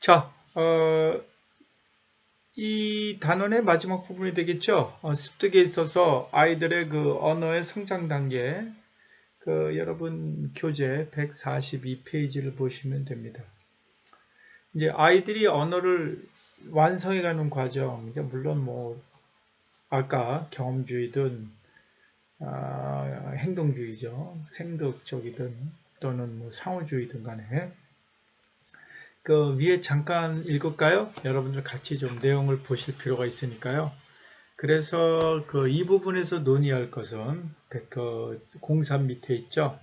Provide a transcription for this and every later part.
자, 이 단원의 마지막 부분이 되겠죠. 습득에 있어서 아이들의 그 언어의 성장 단계, 여러분 교재 142페이지를 보시면 됩니다. 이제 아이들이 언어를 완성해가는 과정, 이제 물론 뭐 아까 경험주의든 행동주의죠, 생덕적이든 또는 뭐 상호주의든 간에 그 위에 잠깐 읽을까요? 여러분들 같이 좀 내용을 보실 필요가 있으니까요. 그래서 이 부분에서 논의할 것은 03 밑에 있죠.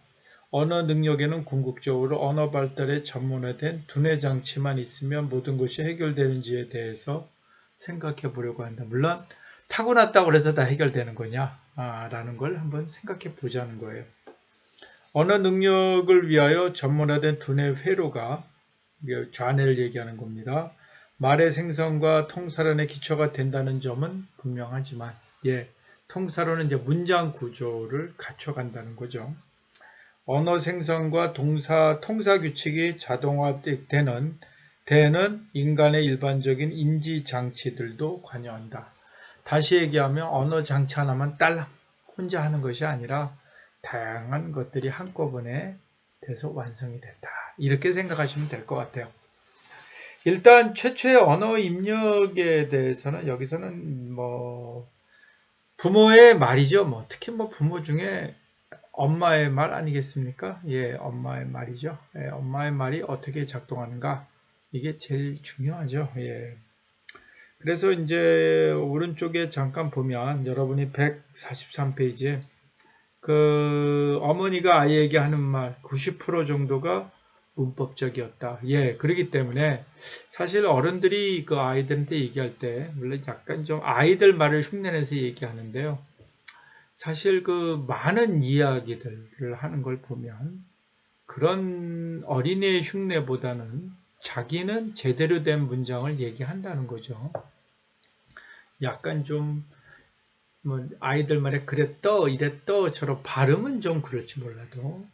언어 능력에는 궁극적으로 언어 발달에 전문화된 두뇌 장치만 있으면 모든 것이 해결되는지에 대해서 생각해 보려고 한다. 물론 타고났다고 해서 다 해결되는 거냐? 라는 걸 한번 생각해 보자는 거예요. 언어 능력을 위하여 전문화된 두뇌 회로가 좌뇌를 얘기하는 겁니다. 말의 생성과 통사론의 기초가 된다는 점은 분명하지만, 통사론은 이제 문장 구조를 갖춰간다는 거죠. 언어 생성과 통사 규칙이 자동화되는 인간의 일반적인 인지 장치들도 관여한다. 다시 얘기하면 언어 장치 하나만 딸랑 혼자 하는 것이 아니라 다양한 것들이 한꺼번에 돼서 완성이 됐다. 이렇게 생각하시면 될 것 같아요. 일단 최초의 언어 입력에 대해서는 여기서는 뭐 부모의 말이죠. 뭐 특히 뭐 부모 중에 엄마의 말 아니겠습니까? 엄마의 말이죠. 엄마의 말이 어떻게 작동하는가? 이게 제일 중요하죠. 그래서 이제 오른쪽에 잠깐 보면 여러분이 143페이지에 어머니가 아이에게 하는 말 90% 정도가 문법적이었다. 그렇기 때문에 사실 어른들이 그 아이들한테 얘기할 때 물론 약간 좀 아이들 말을 흉내내서 얘기하는데요. 사실 그 많은 이야기들을 하는 걸 보면 그런 어린이의 흉내보다는 자기는 제대로 된 문장을 얘기한다는 거죠. 약간 좀 뭐 아이들 말에 그랬더 이랬더처럼 발음은 좀 그럴지 몰라도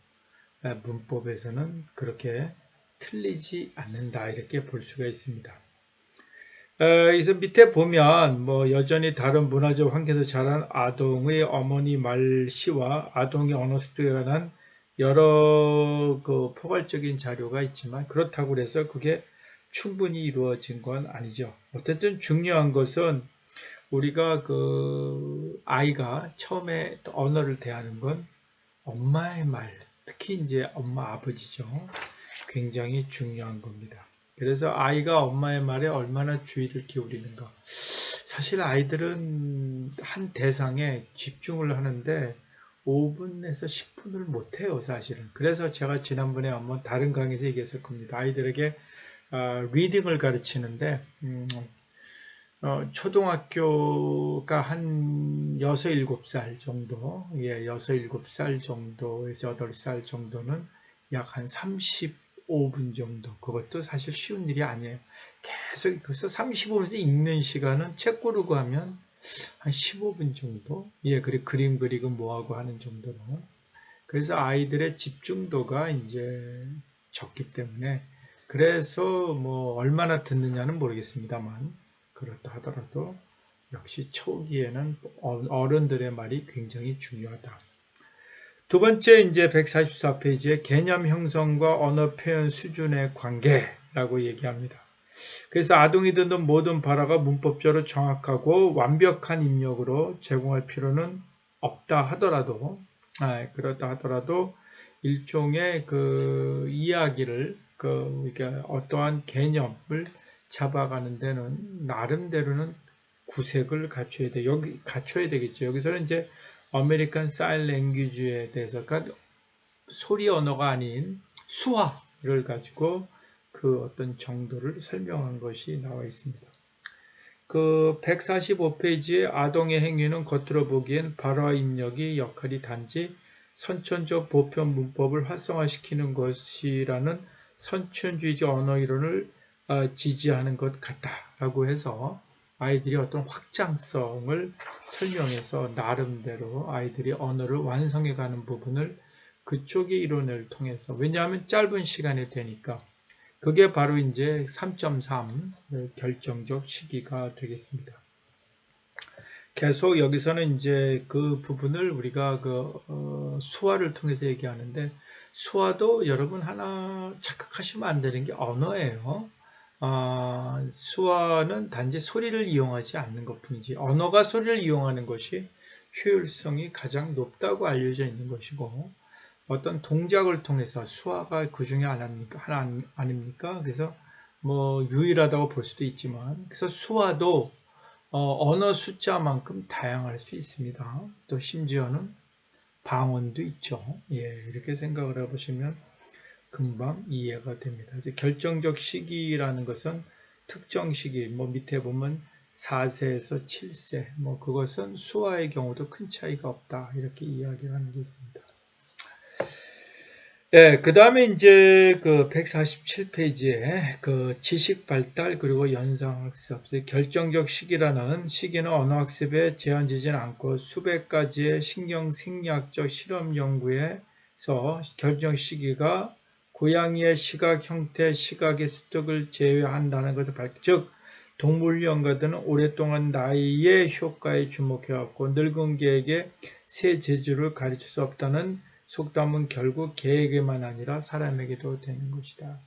문법에서는 그렇게 틀리지 않는다 이렇게 볼 수가 있습니다. 그래서 밑에 보면 뭐 여전히 다른 문화적 환경에서 자란 아동의 어머니 말씨와 아동의 언어 습득에 관한 여러 포괄적인 자료가 있지만 그렇다고 해서 그게 충분히 이루어진 건 아니죠. 어쨌든 중요한 것은 우리가 아이가 처음에 언어를 대하는 건 엄마의 말, 특히 이제 엄마 아버지죠. 굉장히 중요한 겁니다. 그래서 아이가 엄마의 말에 얼마나 주의를 기울이는가. 사실 아이들은 한 대상에 집중을 하는데 5분에서 10분을 못해요, 사실은. 그래서 제가 지난번에 한번 다른 강의에서 얘기했을 겁니다. 아이들에게 리딩을 가르치는데 초등학교가 한 6, 7살 정도, 6, 7살 정도에서 8살 정도는 약 한 35분 정도. 그것도 사실 쉬운 일이 아니에요. 계속, 그래서 35분에서 읽는 시간은 책 고르고 하면 한 15분 정도? 그리고 그림 그리고 뭐하고 하는 정도로. 그래서 아이들의 집중도가 이제 적기 때문에, 그래서 뭐 얼마나 듣느냐는 모르겠습니다만, 그렇다 하더라도 역시 초기에는 어른들의 말이 굉장히 중요하다. 두 번째 이제 144페이지에 개념 형성과 언어 표현 수준의 관계라고 얘기합니다. 그래서 아동이 듣는 모든 발화가 문법적으로 정확하고 완벽한 입력으로 제공할 필요는 없다 하더라도, 그렇다 하더라도 일종의 이야기를 그러니까 어떠한 개념을 잡아가는 데는 나름대로는 구색을 갖춰야 되겠죠. 여기서는 이제 아메리칸 사인 랭귀지에 대해서 그러니까 소리 언어가 아닌 수화를 가지고 어떤 정도를 설명한 것이 나와 있습니다. 145페이지의 아동의 행위는 겉으로 보기엔 발화 입력이 역할이 단지 선천적 보편 문법을 활성화시키는 것이라는 선천주의적 언어 이론을 지지하는 것 같다라고 해서 아이들이 어떤 확장성을 설명해서 나름대로 아이들이 언어를 완성해가는 부분을 그쪽의 이론을 통해서, 왜냐하면 짧은 시간에 되니까 그게 바로 이제 3.3 결정적 시기가 되겠습니다. 계속 여기서는 이제 그 부분을 우리가 수화를 통해서 얘기하는데, 수화도 여러분 하나 착각하시면 안 되는 게 언어예요. 수화는 단지 소리를 이용하지 않는 것뿐이지, 언어가 소리를 이용하는 것이 효율성이 가장 높다고 알려져 있는 것이고, 어떤 동작을 통해서 수화가 그 중에 하나 아닙니까? 그래서 뭐 유일하다고 볼 수도 있지만, 그래서 수화도 언어 숫자만큼 다양할 수 있습니다. 또 심지어는 방언도 있죠. 예, 이렇게 생각을 해보시면 금방 이해가 됩니다. 이제 결정적 시기라는 것은 특정 시기, 뭐 밑에 보면 4세에서 7세, 뭐 그것은 수화의 경우도 큰 차이가 없다, 이렇게 이야기를 하는 게 있습니다. 예, 그 다음에 이제 그 147페이지에 그 지식 발달 그리고 연상학습, 결정적 시기라는 시기는 언어학습에 제한되지는 않고 수백 가지의 신경 생리학적 실험 연구에서 결정 시기가 고양이의 시각 형태, 시각의 습득을 제외한다는 것을 즉 동물 연구가들은 오랫동안 나이의 효과에 주목해왔고 늙은 개에게 새 재주를 가르칠 수 없다는 속담은 결국 개에게만 아니라 사람에게도 되는 것이다.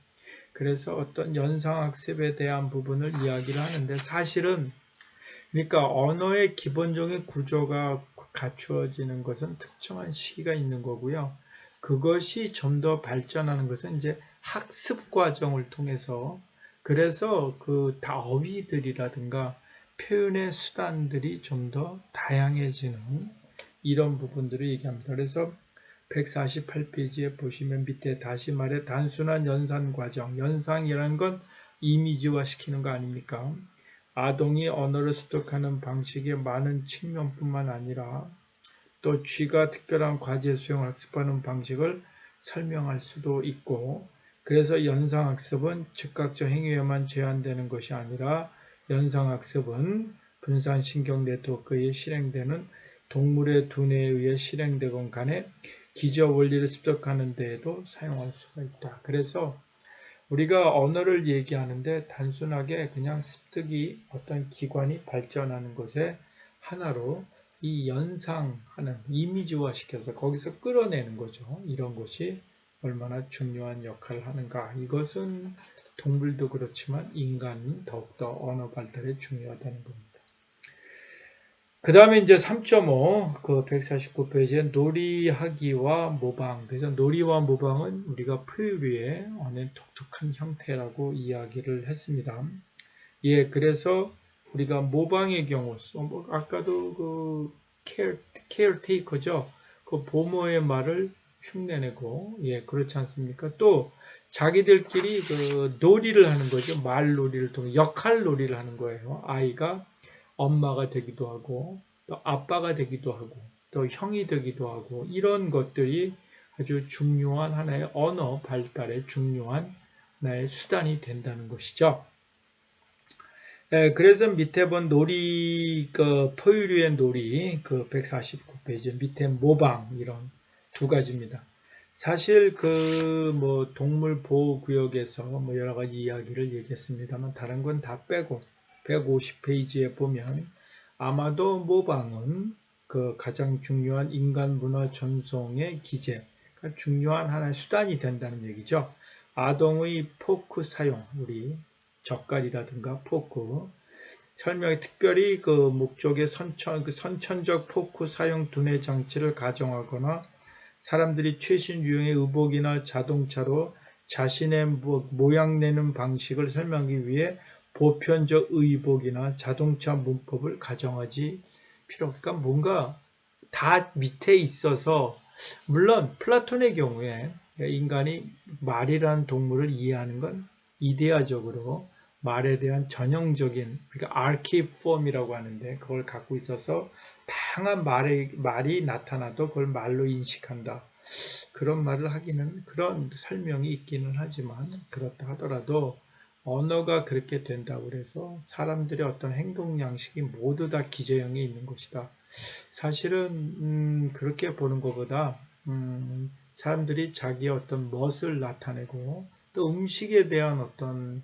그래서 어떤 연상학습에 대한 부분을 이야기를 하는데, 사실은 그러니까 언어의 기본적인 구조가 갖추어지는 것은 특정한 시기가 있는 거고요. 그것이 좀 더 발전하는 것은 이제 학습 과정을 통해서, 그래서 그 어휘들이라든가 표현의 수단들이 좀 더 다양해지는 이런 부분들을 얘기합니다. 그래서 148페이지에 보시면 밑에 다시 말해 단순한 연산 과정, 연상이라는 건 이미지화 시키는 거 아닙니까? 아동이 언어를 습득하는 방식의 많은 측면뿐만 아니라 또 쥐가 특별한 과제 수행을 학습하는 방식을 설명할 수도 있고, 그래서 연상학습은 즉각적 행위에만 제한되는 것이 아니라 연상학습은 분산신경 네트워크에 실행되는 동물의 두뇌에 의해 실행되건 간에 기저 원리를 습득하는 데에도 사용할 수가 있다. 그래서 우리가 언어를 얘기하는데 단순하게 그냥 습득이 어떤 기관이 발전하는 것의 하나로 이 연상하는, 이미지화 시켜서 거기서 끌어내는 거죠. 이런 것이 얼마나 중요한 역할을 하는가. 이것은 동물도 그렇지만 인간은 더욱더 언어 발달에 중요하다는 겁니다. 그 다음에 이제 3.5, 그 149페이지에 놀이하기와 모방. 그래서 놀이와 모방은 우리가 포유류의 어느 독특한 형태라고 이야기를 했습니다. 예, 그래서 우리가 모방의 경우, 아까도 그 케어테이커죠. 그 보모의 말을 흉내내고, 예, 그렇지 않습니까? 또 자기들끼리 그 놀이를 하는 거죠. 말 놀이를 통해 역할 놀이를 하는 거예요. 아이가 엄마가 되기도 하고 또 아빠가 되기도 하고 또 형이 되기도 하고, 이런 것들이 아주 중요한 하나의 언어 발달에 중요한 하나의 수단이 된다는 것이죠. 그래서 밑에 본 놀이, 그 포유류의 놀이, 그 149페이지 밑에 모방, 이런 두 가지입니다. 사실 그 뭐 동물 보호 구역에서 뭐 여러 가지 이야기를 얘기했습니다만 다른 건 다 빼고 150페이지에 보면 아마도 모방은 그 가장 중요한 인간 문화 전송의 기제, 그러니까 중요한 하나의 수단이 된다는 얘기죠. 아동의 포크 사용, 우리 젓갈이라든가 포크 설명에 특별히 그 목적의 선천적 포크 사용 두뇌 장치를 가정하거나 사람들이 최신 유형의 의복이나 자동차로 자신의 모양 내는 방식을 설명하기 위해 보편적 의복이나 자동차 문법을 가정하지 그러니까 뭔가 다 밑에 있어서, 물론 플라톤의 경우에 인간이 말이라는 동물을 이해하는 건 이데아적으로 말에 대한 전형적인, 그러니까 아키폼이라고 하는데 그걸 갖고 있어서 다양한 말이 나타나도 그걸 말로 인식한다. 그런 말을 하기는, 그런 설명이 있기는 하지만 그렇다 하더라도 언어가 그렇게 된다고 그래서 사람들의 어떤 행동 양식이 모두 다 기저형이 있는 것이다. 사실은 그렇게 보는 것보다 사람들이 자기의 어떤 멋을 나타내고 또 음식에 대한 어떤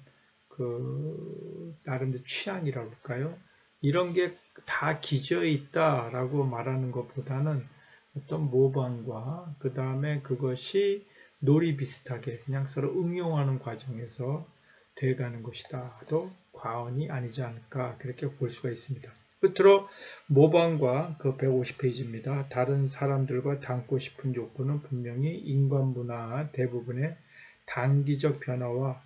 나름대로 취향이라고 할까요? 이런 게 다 기저에 있다라고 말하는 것보다는 어떤 모방과 그 다음에 그것이 놀이 비슷하게 그냥 서로 응용하는 과정에서 돼가는 것이다도 과언이 아니지 않을까 그렇게 볼 수가 있습니다. 끝으로 모방과 그 150페이지입니다. 다른 사람들과 닮고 싶은 욕구는 분명히 인간 문화 대부분의 단기적 변화와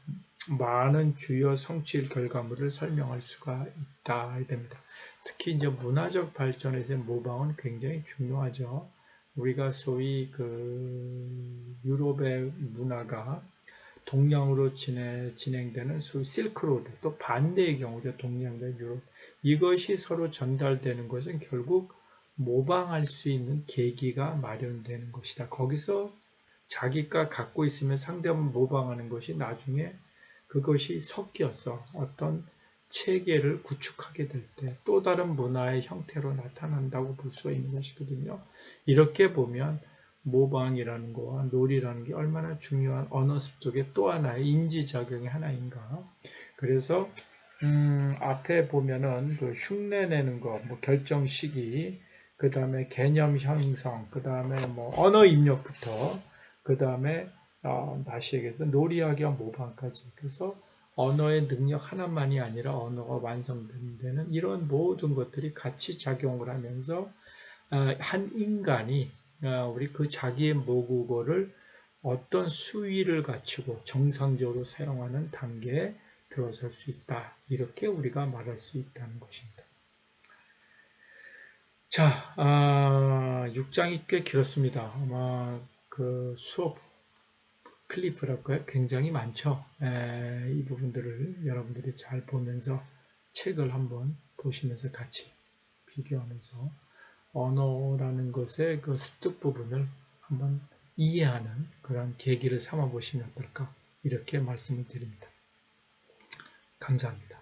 많은 주요 성취 결과물을 설명할 수가 있다 됩니다. 특히 이제 문화적 발전에서 모방은 굉장히 중요하죠. 우리가 소위 유럽의 문화가 동양으로 진행되는 소위 실크로드, 또 반대의 경우죠. 동양과 유럽. 이것이 서로 전달되는 것은 결국 모방할 수 있는 계기가 마련되는 것이다. 거기서 자기가 갖고 있으면 상대방을 모방하는 것이 나중에 그것이 섞여서 어떤 체계를 구축하게 될 때 또 다른 문화의 형태로 나타난다고 볼 수가 있는 것이거든요. 이렇게 보면 모방이라는 거와 놀이라는 게 얼마나 중요한 언어 습득의 또 하나의 인지작용의 하나인가. 그래서 앞에 보면은 그 흉내내는 거, 뭐 결정 시기, 그 다음에 개념 형성, 그 다음에 뭐 언어 입력부터, 그 다음에 다시 얘기해서 놀이하기와 모방까지. 그래서 언어의 능력 하나만이 아니라 언어가 완성되는 이런 모든 것들이 같이 작용을 하면서 한 인간이 우리 그 자기의 모국어를 어떤 수위를 갖추고 정상적으로 사용하는 단계에 들어설 수 있다. 이렇게 우리가 말할 수 있다는 것입니다. 자, 6장이 꽤 길었습니다. 아마 그 수업 클리프랄까요? 굉장히 많죠. 이 부분들을 여러분들이 잘 보면서 책을 한번 보시면서 같이 비교하면서 언어라는 것의 그 습득 부분을 한번 이해하는 그런 계기를 삼아 보시면 어떨까? 이렇게 말씀을 드립니다. 감사합니다.